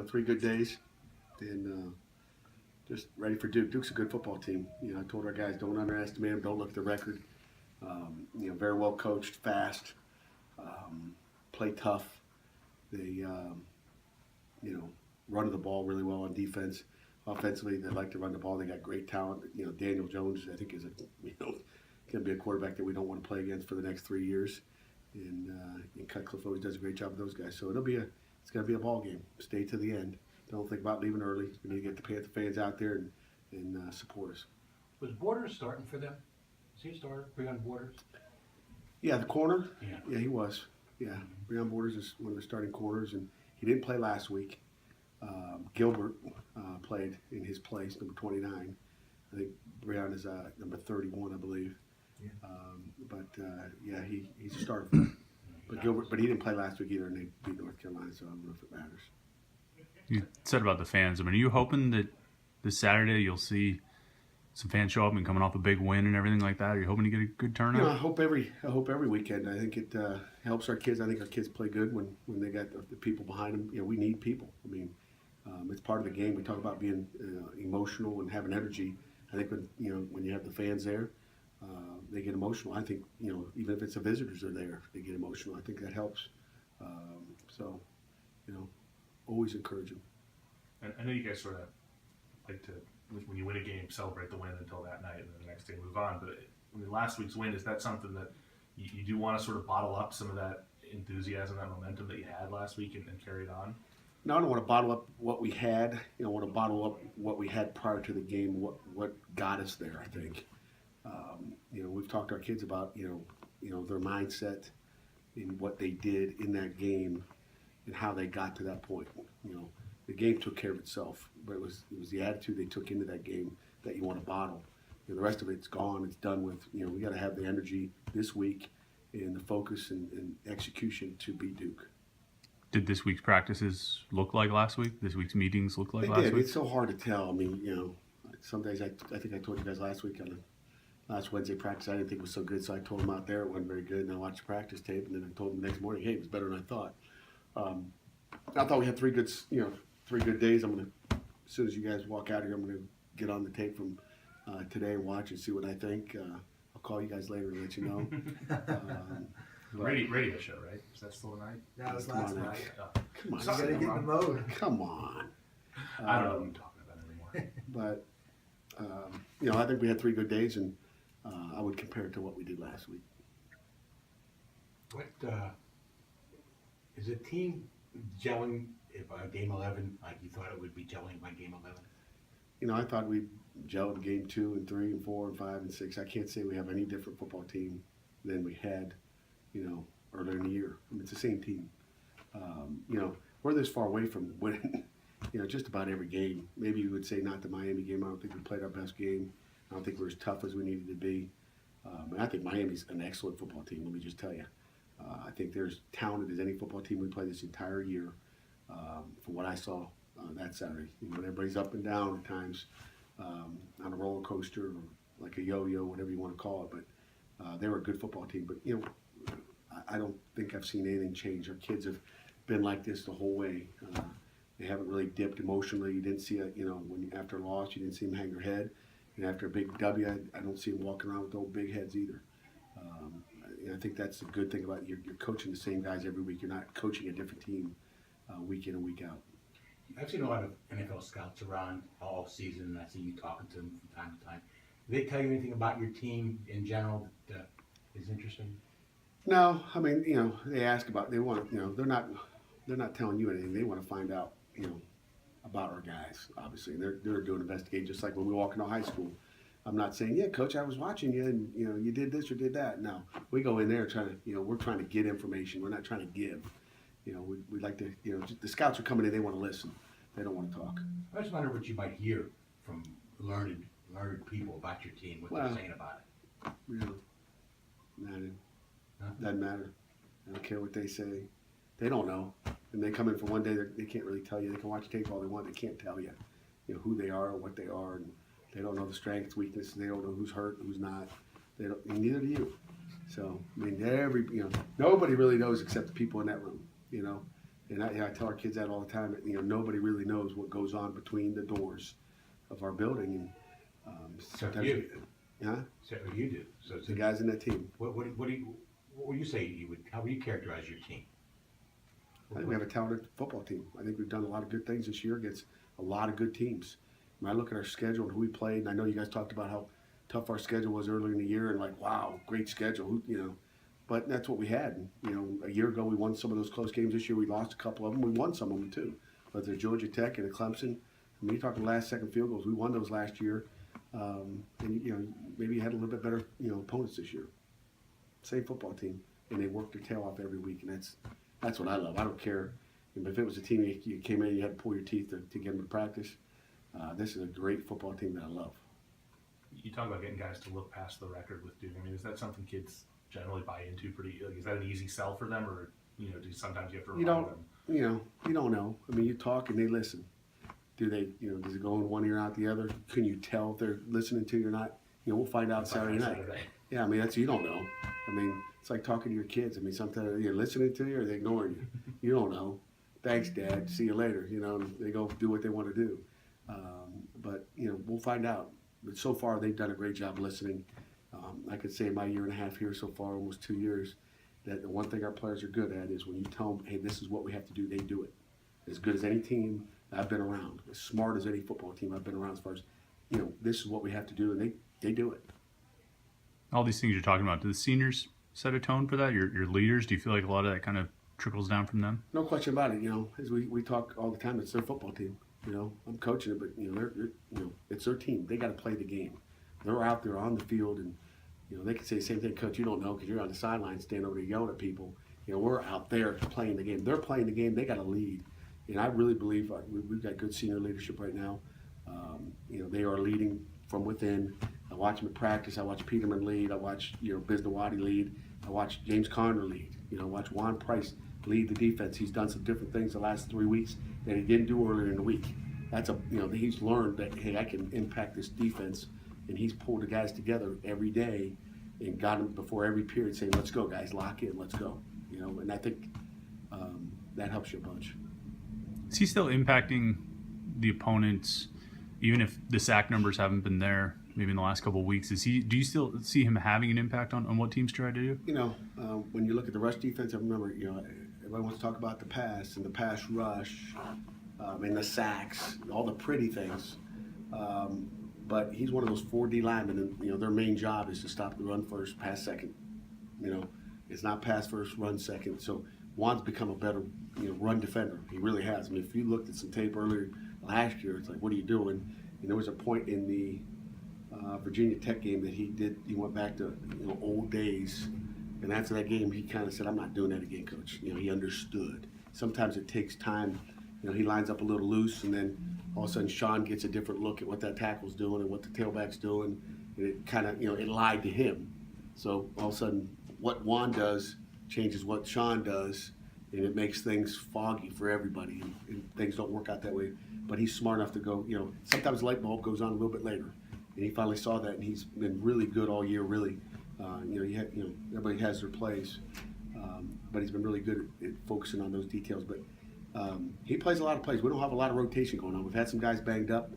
3 good days, and just ready for Duke. Duke's a good football team. I told our guys, don't underestimate them. Don't look at the record. Very well coached, fast, play tough. They, run the ball really well on defense. Offensively, they like to run the ball. They got great talent. Daniel Jones, I think, is going to be a quarterback that we don't want to play against for the next 3 years. And Cutcliffe always does a great job with those guys. So it's going to be a ball game. Stay to the end. Don't think about leaving early. We need to get the Panther fans out there and support us. Was Borders starting for them? Is he a starter? Breon Borders? Yeah, the corner. Yeah, He was. Yeah, Breon Borders is one of the starting corners, and he didn't play last week. Gilbert played in his place, number 29. I think Breon is number 31, I believe. Yeah. He's a starter for them. But he didn't play last week either, and they beat North Carolina, so I don't know if it matters. You said about the fans. I mean, are you hoping that this Saturday you'll see some fans show up and coming off a big win and everything like that? Are you hoping to get a good turnout? I hope every weekend. I think it helps our kids. I think our kids play good when they got the people behind them. We need people. I mean, it's part of the game. We talk about being emotional and having energy. I think when you have the fans there, they get emotional. I think even if it's the visitors are there, they get emotional. I think that helps. Always encourage them. I know you guys sort of like to, when you win a game, celebrate the win until that night, and then the next day move on. But last week's win, is that something that you do want to sort of bottle up some of that enthusiasm, that momentum that you had last week, and carry it on? No, I don't want to bottle up what we had. I want to bottle up what we had prior to the game, what got us there, I think. We've talked to our kids about, their mindset and what they did in that game and how they got to that point. The game took care of itself, but it was the attitude they took into that game that you want to bottle. The rest of it's gone. It's done with. We got to have the energy this week and the focus and execution to beat Duke. Did this week's practices look like last week? This week's meetings look like last week? It's so hard to tell. I mean, some days I think I told you guys last week on the last Wednesday practice I didn't think it was so good, so I told them out there it wasn't very good, and I watched the practice tape, and then I told them the next morning, hey, it was better than I thought. I thought we had 3 good days. I'm gonna, as soon as you guys walk out here, I'm gonna get on the tape from today and watch and see what I think. I'll call you guys later and let you know. Radio show, right? Is that still tonight? That was last night. Come on, You gotta get in the mode. Come on. I don't know what I'm talking about anymore. But I think we had 3 good days, and I would compare it to what we did last week. What is the team gelling if game 11 like you thought it would be gelling by game 11? I thought we gelled game 2 and 3 and 4 and 5 and 6. I can't say we have any different football team than we had, earlier in the year. I mean, it's the same team. We're this far away from winning, just about every game. Maybe you would say not the Miami game. I don't think we played our best game. I don't think we're as tough as we needed to be. And I think Miami's an excellent football team, let me just tell you. I think they're as talented as any football team we played this entire year, from what I saw that Saturday. Everybody's up and down at times, on a roller coaster or like a yo-yo, whatever you want to call it. But they were a good football team. But, I don't think I've seen anything change. Our kids have been like this the whole way. They haven't really dipped emotionally. You didn't see it, after a loss, you didn't see them hang their head. And after a big W, I don't see them walking around with old big heads either. I think that's the good thing about you're coaching the same guys every week. You're not coaching a different team week in and week out. I've seen a lot of NFL scouts around all season, and I see you talking to them from time to time. Do they tell you anything about your team in general that is interesting? No, I mean, they ask about. They want, they're not telling you anything. They want to find out, about our guys. Obviously, and they're doing investigating, just like when we walk into high school. I'm not saying, yeah, coach, I was watching you, and you did this or did that. No, we go in there trying to, we're trying to get information. We're not trying to give. We like to, the scouts are coming in. They want to listen. They don't want to talk. I just wonder what you might hear from learned people about your team, what they're saying about it. Nothing. Doesn't matter. I don't care what they say. They don't know. And they come in for one day, they can't really tell you. They can watch tape all they want. They can't tell you, who they are or what they are. And they don't know the strengths, weaknesses. They don't know who's hurt, who's not. They don't. And neither do you. So I mean, nobody really knows except the people in that room. And I tell our kids that all the time. You know, nobody really knows what goes on between the doors of our building. And Except sometimes, you. yeah, Except what you do. So the guys in that team. what would you say you would? How would you characterize your team? I think we have a talented football team. I think we've done a lot of good things this year against a lot of good teams. When I look at our schedule and who we played, and I know you guys talked about how tough our schedule was earlier in the year, and like, wow, great schedule, you know. But that's what we had. And, you know, a year ago we won some of those close games. This year we lost a couple of them. We won some of them too. But the Georgia Tech and the Clemson. I mean, you talk last second field goals. We won those last year, and you know maybe you had a little bit better opponents this year. Same football team, and they work their tail off every week, and that's what I love. I don't care if it was a team you came in and you had to pull your teeth to get them to practice. This is a great football team that I love. You talk about getting guys to look past the record with Duke. I mean, is that something kids generally buy into pretty? Like, is that an easy sell for them, or do sometimes you have to remind them? You don't know. I mean, you talk and they listen. Do they, does it go in one ear out the other? Can you tell if they're listening to you or not? We'll find out Saturday night. Yeah, I mean, you don't know. I mean, it's like talking to your kids. I mean, sometimes they're listening to you or they're ignoring you. You don't know. Thanks, Dad. See you later. And they go do what they want to do. But we'll find out. But so far, they've done a great job listening. I could say in my year and a half here so far, almost 2 years, that the one thing our players are good at is when you tell them, hey, this is what we have to do, they do it. As good as any team I've been around, as smart as any football team I've been around, as far as, this is what we have to do, and they do it. All these things you're talking about, do the seniors set a tone for that? Your leaders, do you feel like a lot of that kind of trickles down from them? No question about it. As we talk all the time, it's their football team. I'm coaching it, but they're it's their team. They got to play the game. They're out there on the field, and they can say the same thing, Coach. You don't know because you're on the sideline, standing over there yelling at people. We're out there playing the game. They're playing the game. They got to lead, and I really believe we've got good senior leadership right now. They are leading from within. I watch them at practice. I watch Peterman lead. I watch Biznawadi lead. I watch James Conner lead. I watch Juan Price lead the defense. He's done some different things the last 3 weeks that he didn't do earlier in the week. That's he's learned that, hey, I can impact this defense, and he's pulled the guys together every day and got them before every period saying, let's go, guys, lock in, let's go. And I think that helps you a bunch. Is he still impacting the opponents, even if the sack numbers haven't been there maybe in the last couple of weeks? Do you still see him having an impact on what teams try to do? When you look at the rush defense, I remember, everybody wants to talk about the pass and the pass rush and the sacks, all the pretty things. But he's one of those 4D linemen, and their main job is to stop the run first, pass second. It's not pass first, run second. So Juan's become a better run defender. He really has. I mean, if you looked at some tape earlier last year, it's like, what are you doing? And there was a point in the Virginia Tech game that he went back to old days, and after that game he kind of said, I'm not doing that again, Coach. He understood. Sometimes it takes time. He lines up a little loose, and then all of a sudden Sean gets a different look at what that tackle's doing and what the tailback's doing, and it kind of it lied to him. So all of a sudden what Juan does changes what Sean does, and it makes things foggy for everybody, and things don't work out that way. But he's smart enough to go, sometimes the light bulb goes on a little bit later. And he finally saw that, and he's been really good all year, really. Everybody has their plays, but he's been really good at focusing on those details. But he plays a lot of plays. We don't have a lot of rotation going on. We've had some guys banged up.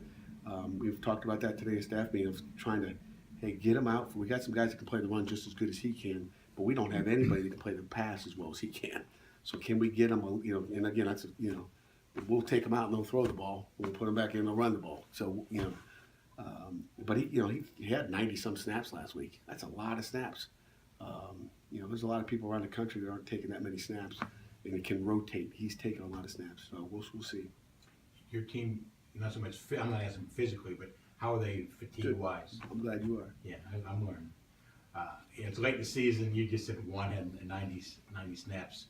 We've talked about that today at staff meeting, of trying to, hey, get him out. We got some guys that can play the run just as good as he can, but we don't have anybody that can play the pass as well as he can. So can we get him, and again, that's, we'll take him out and they'll throw the ball. We'll put him back in and they'll run the ball. So, but he had 90-some snaps last week. That's a lot of snaps. There's a lot of people around the country that aren't taking that many snaps, and it can rotate. He's taking a lot of snaps, so we'll see. Your team, not so much. I'm not asking physically, but how are they fatigue-wise? I'm glad you are. Yeah, I'm learning. It's late in the season. You just said Juan had 90 snaps.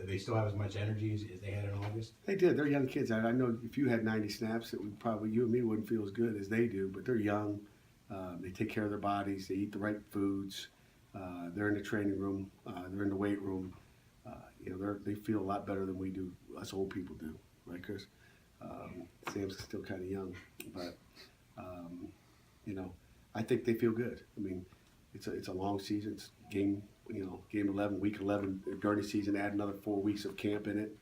They still have as much energy as they had in August? They did. They're young kids. I know if you had 90 snaps, it would probably, you and me wouldn't feel as good as they do, but they're young. They take care of their bodies. They eat the right foods. They're in the training room. They're in the weight room. They feel a lot better than we do, us old people do, right, Chris? Sam's still kind of young, but, I think they feel good. I mean, it's a long season. It's game 11, week 11, during the season, add another 4 weeks of camp in it.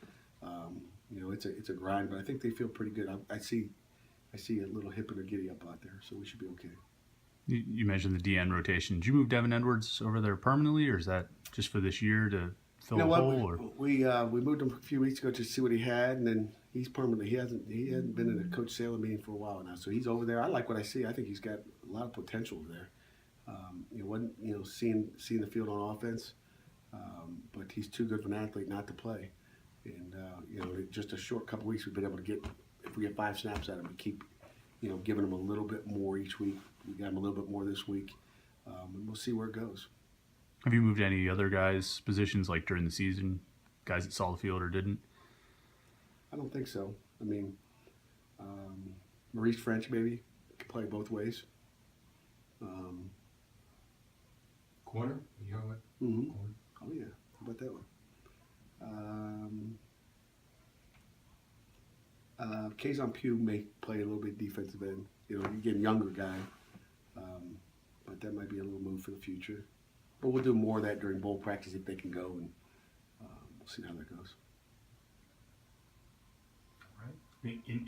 know, it's a grind, but I think they feel pretty good. I see a little hip and a giddy up out there, so we should be okay. You mentioned the DN rotation. Did you move Devin Edwards over there permanently, or is that just for this year to fill You know a what? hole? Or We moved him a few weeks ago to see what he had, and then he's permanently. He hasn't been in a Coach Saylor meeting for a while now, so he's over there. I like what I see. I think he's got a lot of potential over there. Seeing the field on offense, but he's too good of an athlete not to play. And just a short couple weeks, we've been able to get, if we get 5 snaps at him, we keep, giving him a little bit more each week. We got him a little bit more this week, and we'll see where it goes. have you moved any other guys' positions like during the season, guys that saw the field or didn't? I don't think so. I mean, Maurice French maybe could play both ways. Corner? You know what? Mm-hmm. Corner. Oh yeah, how about that one? Kazon Pugh may play a little bit defensive end. Again, younger guy, but that might be a little move for the future. But we'll do more of that during bowl practice if they can go, and we'll see how that goes. All right. In